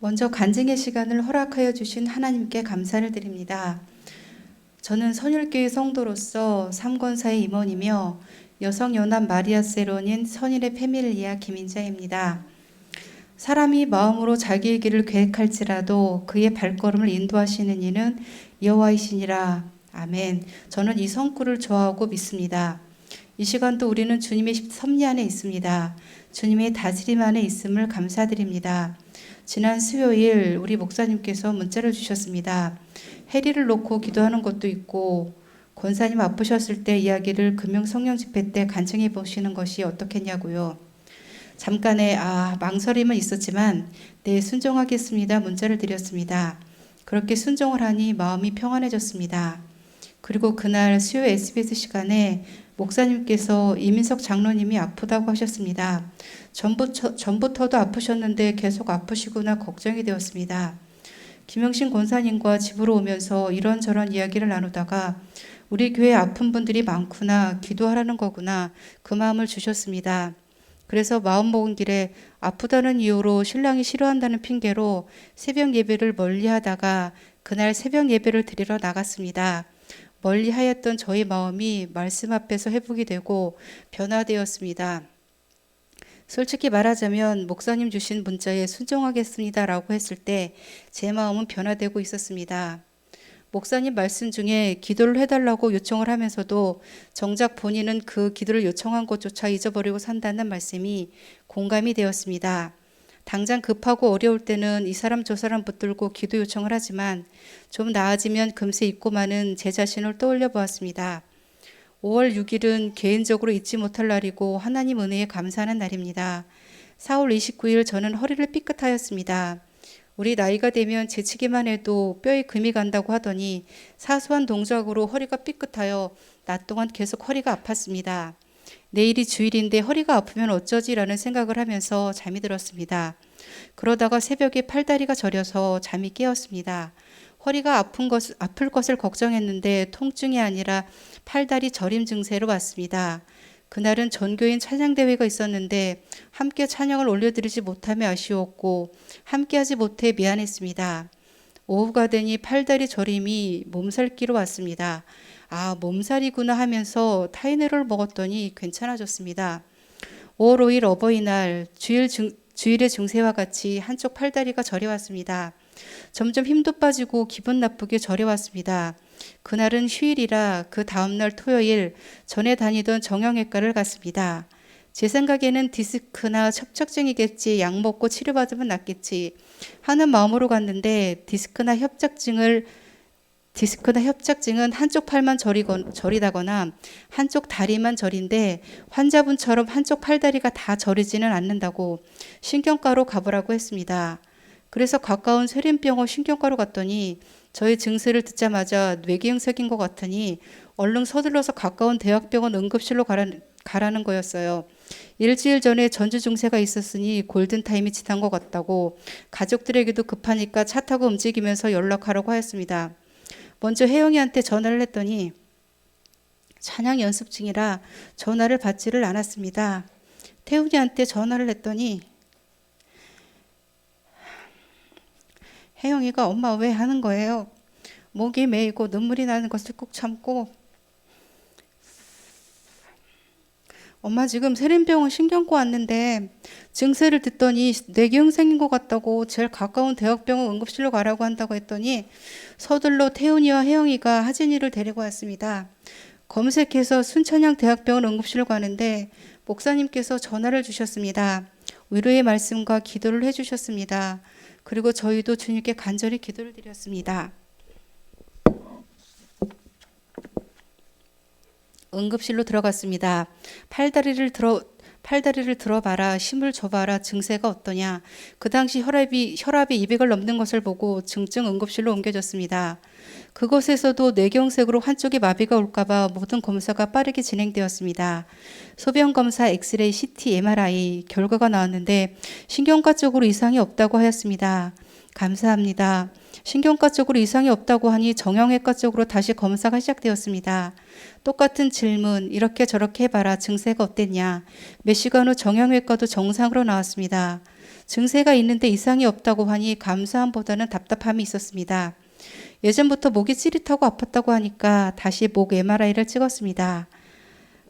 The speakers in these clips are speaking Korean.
먼저 간증의 시간을 허락하여 주신 하나님께 감사를 드립니다. 저는 선율교회 성도로서 삼권사의 임원이며 여성연합 마리아 세론인 선일의 페밀리아 김인자입니다. 사람이 마음으로 자기의 길을 계획할지라도 그의 발걸음을 인도하시는 이는 여호와이시니라. 아멘. 저는 이 성구를 좋아하고 믿습니다. 이 시간도 우리는 주님의 섭리 안에 있습니다. 주님의 다스림 안에 있음을 감사드립니다. 지난 수요일 우리 목사님께서 문자를 주셨습니다. 해리를 놓고 기도하는 것도 있고 권사님 아프셨을 때 이야기를 금요 성령 집회 때 간증해 보시는 것이 어떻겠냐고요. 잠깐의 망설임은 있었지만 네, 순종하겠습니다. 문자를 드렸습니다. 그렇게 순종을 하니 마음이 평안해졌습니다. 그리고 그날 수요 SBS 시간에 목사님께서 이민석 장로님이 아프다고 하셨습니다. 전부터도 아프셨는데 계속 아프시구나 걱정이 되었습니다. 김영신 권사님과 집으로 오면서 이런저런 이야기를 나누다가 우리 교회 아픈 분들이 많구나, 기도하라는 거구나, 그 마음을 주셨습니다. 그래서 마음 먹은 길에 아프다는 이유로 신랑이 싫어한다는 핑계로 새벽 예배를 멀리 하다가 그날 새벽 예배를 드리러 나갔습니다. 멀리 하였던 저의 마음이 말씀 앞에서 회복이 되고 변화되었습니다. 솔직히 말하자면 목사님 주신 문자에 순종하겠습니다 라고 했을 때 제 마음은 변화되고 있었습니다. 목사님 말씀 중에 기도를 해달라고 요청을 하면서도 정작 본인은 그 기도를 요청한 것조차 잊어버리고 산다는 말씀이 공감이 되었습니다. 당장 급하고 어려울 때는 이 사람 저 사람 붙들고 기도 요청을 하지만 좀 나아지면 금세 잊고 마는 제 자신을 떠올려 보았습니다. 5월 6일은 개인적으로 잊지 못할 날이고 하나님 은혜에 감사하는 날입니다. 4월 29일 저는 허리를 삐끗하였습니다. 우리 나이가 되면 재치기만 해도 뼈에 금이 간다고 하더니 사소한 동작으로 허리가 삐끗하여 낮 동안 계속 허리가 아팠습니다. 내일이 주일인데 허리가 아프면 어쩌지라는 생각을 하면서 잠이 들었습니다. 그러다가 새벽에 팔다리가 저려서 잠이 깨었습니다. 허리가 아플 것을 걱정했는데 통증이 아니라 팔다리 저림 증세로 왔습니다. 그날은 전교인 찬양대회가 있었는데 함께 찬양을 올려드리지 못함에 아쉬웠고 함께하지 못해 미안했습니다. 오후가 되니 팔다리 저림이 몸살기로 왔습니다. 몸살이구나 하면서 타이레놀을 먹었더니 괜찮아졌습니다. 5월 5일 어버이날 주일의 증세와 같이 한쪽 팔다리가 저려왔습니다. 점점 힘도 빠지고 기분 나쁘게 저려왔습니다. 그날은 휴일이라 그 다음날 토요일 전에 다니던 정형외과를 갔습니다. 제 생각에는 디스크나 협착증이겠지, 약 먹고 치료받으면 낫겠지 하는 마음으로 갔는데 디스크나 협착증은 한쪽 팔만 저리다거나 한쪽 다리만 저린데 환자분처럼 한쪽 팔다리가 다 저리지는 않는다고 신경과로 가보라고 했습니다. 그래서 가까운 세림병원 신경과로 갔더니 저의 증세를 듣자마자 뇌기응색인 것 같으니 얼른 서둘러서 가까운 대학병원 응급실로 가라는 거였어요. 일주일 전에 전주 증세가 있었으니 골든타임이 지난 것 같다고 가족들에게도 급하니까 차 타고 움직이면서 연락하라고 하였습니다. 먼저 혜영이한테 전화를 했더니 찬양 연습 중이라 전화를 받지를 않았습니다. 태훈이한테 전화를 했더니 혜영이가 엄마 왜 하는 거예요? 목이 메이고 눈물이 나는 것을 꾹 참고 엄마 지금 세림병원 신경과 왔는데 증세를 듣더니 뇌기응생인 것 같다고 제일 가까운 대학병원 응급실로 가라고 한다고 했더니 서둘러 태훈이와 혜영이가 하진이를 데리고 왔습니다. 검색해서 순천향 대학병원 응급실로 가는데 목사님께서 전화를 주셨습니다. 위로의 말씀과 기도를 해주셨습니다. 그리고 저희도 주님께 간절히 기도를 드렸습니다. 응급실로 들어갔습니다. 팔다리를 들어봐라, 힘을 줘봐라, 증세가 어떠냐. 그 당시 혈압이 200을 넘는 것을 보고 증증 응급실로 옮겨졌습니다. 그곳에서도 뇌경색으로 한쪽에 마비가 올까봐 모든 검사가 빠르게 진행되었습니다. 소변 검사, 엑스레이, CT, MRI 결과가 나왔는데 신경과 쪽으로 이상이 없다고 하였습니다. 감사합니다. 신경과 쪽으로 이상이 없다고 하니 정형외과 쪽으로 다시 검사가 시작되었습니다. 똑같은 질문, 이렇게 저렇게 해봐라, 증세가 어땠냐. 몇 시간 후 정형외과도 정상으로 나왔습니다. 증세가 있는데 이상이 없다고 하니 감사함보다는 답답함이 있었습니다. 예전부터 목이 찌릿하고 아팠다고 하니까 다시 목 MRI를 찍었습니다.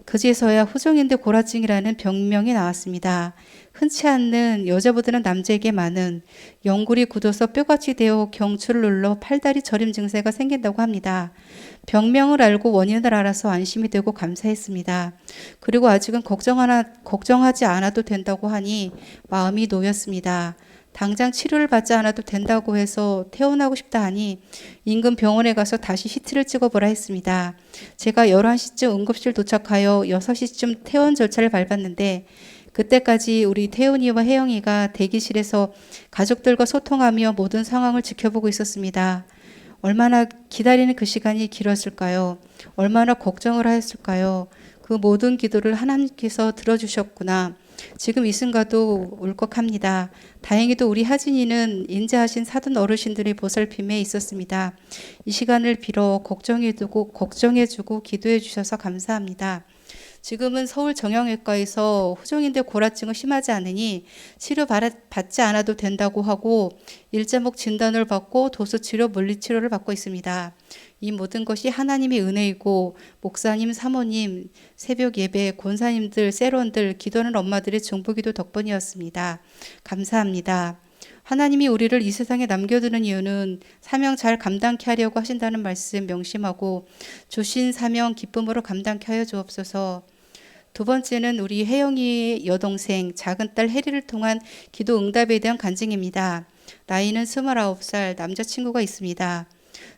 그제서야 후종인대 고라증이라는 병명이 나왔습니다. 흔치 않는, 여자보다는 남자에게 많은, 연골이 굳어서 뼈같이 되어 경추를 눌러 팔다리 저림 증세가 생긴다고 합니다. 병명을 알고 원인을 알아서 안심이 되고 감사했습니다. 그리고 아직은 걱정하지 않아도 된다고 하니 마음이 놓였습니다. 당장 치료를 받지 않아도 된다고 해서 퇴원하고 싶다 하니 인근 병원에 가서 다시 CT를 찍어보라 했습니다. 제가 11시쯤 응급실 도착하여 6시쯤 퇴원 절차를 밟았는데 그때까지 우리 태훈이와 혜영이가 대기실에서 가족들과 소통하며 모든 상황을 지켜보고 있었습니다. 얼마나 기다리는 그 시간이 길었을까요? 얼마나 걱정을 하였을까요? 그 모든 기도를 하나님께서 들어주셨구나. 지금 이 순간도 울컥합니다. 다행히도 우리 하진이는 인자하신 사돈 어르신들의 보살핌에 있었습니다. 이 시간을 빌어 걱정해주고 기도해 주셔서 감사합니다. 지금은 서울 정형외과에서 후종인대 고라증은 심하지 않으니 치료 받지 않아도 된다고 하고 일자목 진단을 받고 도수치료, 물리치료를 받고 있습니다. 이 모든 것이 하나님의 은혜이고 목사님, 사모님, 새벽 예배, 권사님들, 세론들, 기도하는 엄마들의 중보기도 덕분이었습니다. 감사합니다. 하나님이 우리를 이 세상에 남겨두는 이유는 사명 잘 감당케 하려고 하신다는 말씀 명심하고 주신 사명 기쁨으로 감당케 하여 주옵소서. 두 번째는 우리 혜영이의 여동생 작은 딸 혜리를 통한 기도 응답에 대한 간증입니다. 나이는 29살, 남자친구가 있습니다.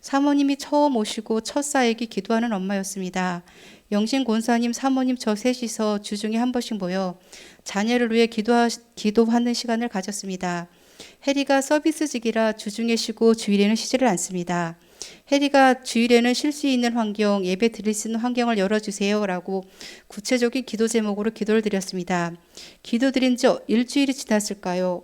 사모님이 처음 오시고 첫 사역이 기도하는 엄마였습니다. 영신 권사님, 사모님 저 셋이서 주중에 한 번씩 모여 자녀를 위해 기도하는 시간을 가졌습니다. 혜리가 서비스직이라 주중에 쉬고 주일에는 쉬지를 않습니다. 혜리가 주일에는 쉴 수 있는 환경, 예배 드릴 수 있는 환경을 열어주세요 라고 구체적인 기도 제목으로 기도를 드렸습니다. 기도 드린 지 일주일이 지났을까요?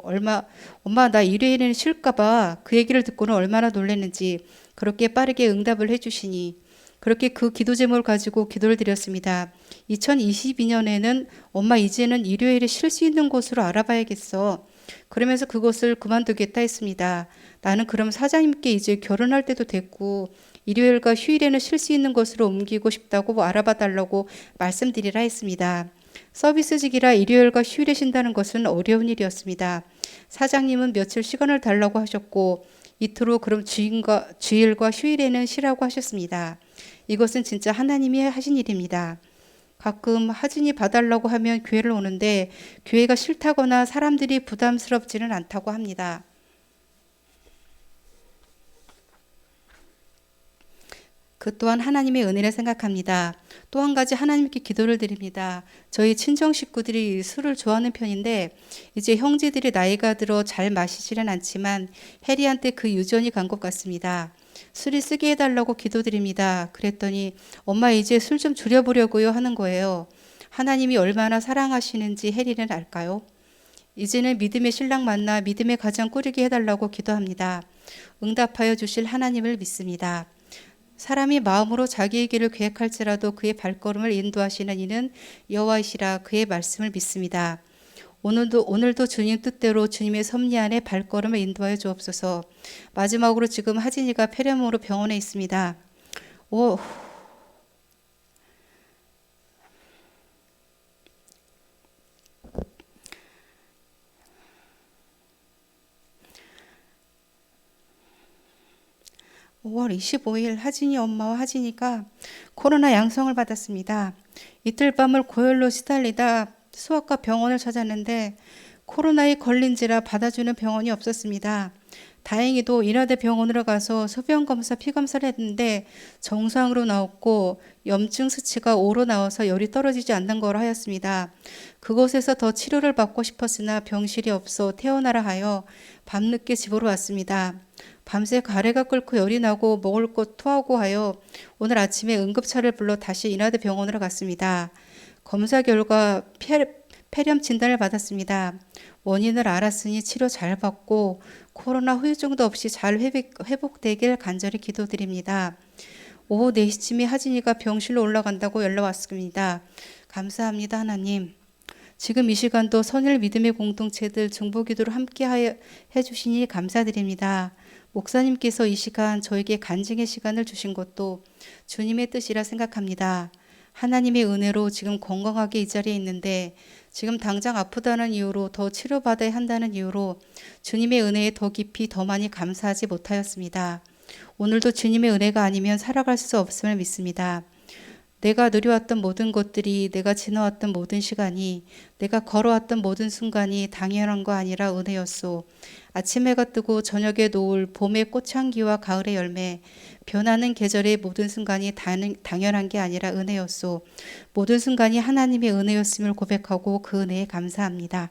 엄마 나 일요일에는 쉴까봐 그 얘기를 듣고는 얼마나 놀랐는지 그렇게 빠르게 응답을 해주시니 그렇게 그 기도 제목을 가지고 기도를 드렸습니다. 2022년에는 엄마 이제는 일요일에 쉴 수 있는 곳으로 알아봐야겠어. 그러면서 그것을 그만두겠다 했습니다. 나는 그럼 사장님께 이제 결혼할 때도 됐고 일요일과 휴일에는 쉴 수 있는 곳으로 옮기고 싶다고 알아봐 달라고 말씀드리라 했습니다. 서비스직이라 일요일과 휴일에 쉰다는 것은 어려운 일이었습니다. 사장님은 며칠 시간을 달라고 하셨고 이틀 후 그럼 주일과 휴일에는 쉬라고 하셨습니다. 이것은 진짜 하나님이 하신 일입니다. 가끔 하진이 봐달라고 하면 교회를 오는데 교회가 싫다거나 사람들이 부담스럽지는 않다고 합니다. 그 또한 하나님의 은혜를 생각합니다. 또 한 가지 하나님께 기도를 드립니다. 저희 친정 식구들이 술을 좋아하는 편인데 이제 형제들이 나이가 들어 잘 마시지는 않지만 해리한테 그 유전이 간 것 같습니다. 술이 쓰게 해달라고 기도드립니다. 그랬더니 엄마 이제 술 좀 줄여보려고요 하는 거예요. 하나님이 얼마나 사랑하시는지 해리는 알까요? 이제는 믿음의 신랑 만나 믿음의 가정 꾸리게 해달라고 기도합니다. 응답하여 주실 하나님을 믿습니다. 사람이 마음으로 자기의 길을 계획할지라도 그의 발걸음을 인도하시는 이는 여호와이시라 그의 말씀을 믿습니다. 오늘도 주님 뜻대로 주님의 섭리 안에 발걸음을 인도하여 주옵소서. 마지막으로 지금 하진이가 폐렴으로 병원에 있습니다. 5월 25일 하진이 엄마와 하진이가 코로나 양성을 받았습니다. 이틀 밤을 고열로 시달리다 수학과 병원을 찾았는데 코로나에 걸린지라 받아주는 병원이 없었습니다. 다행히도 인하대 병원으로 가서 소변검사, 피검사를 했는데 정상으로 나왔고 염증 수치가 5로 나와서 열이 떨어지지 않는 거로 하였습니다. 그곳에서 더 치료를 받고 싶었으나 병실이 없어 퇴원하라 하여 밤늦게 집으로 왔습니다. 밤새 가래가 끓고 열이 나고 먹을 것 토하고 하여 오늘 아침에 응급차를 불러 다시 인하대 병원으로 갔습니다. 검사 결과 폐렴 진단을 받았습니다. 원인을 알았으니 치료 잘 받고 코로나 후유증도 없이 잘 회복되길 간절히 기도드립니다. 오후 4시쯤에 하진이가 병실로 올라간다고 연락 왔습니다. 감사합니다 하나님. 지금 이 시간도 선일 믿음의 공동체들 중보기도로 함께 해주시니 감사드립니다. 목사님께서 이 시간 저에게 간증의 시간을 주신 것도 주님의 뜻이라 생각합니다. 하나님의 은혜로 지금 건강하게 이 자리에 있는데 지금 당장 아프다는 이유로 더 치료받아야 한다는 이유로 주님의 은혜에 더 깊이 더 많이 감사하지 못하였습니다. 오늘도 주님의 은혜가 아니면 살아갈 수 없음을 믿습니다. 내가 누려왔던 모든 것들이, 내가 지나왔던 모든 시간이, 내가 걸어왔던 모든 순간이 당연한 거 아니라 은혜였소. 아침 해가 뜨고 저녁에 노을, 봄의 꽃향기와 가을의 열매, 변하는 계절의 모든 순간이 당연한 게 아니라 은혜였소. 모든 순간이 하나님의 은혜였음을 고백하고 그 은혜에 감사합니다.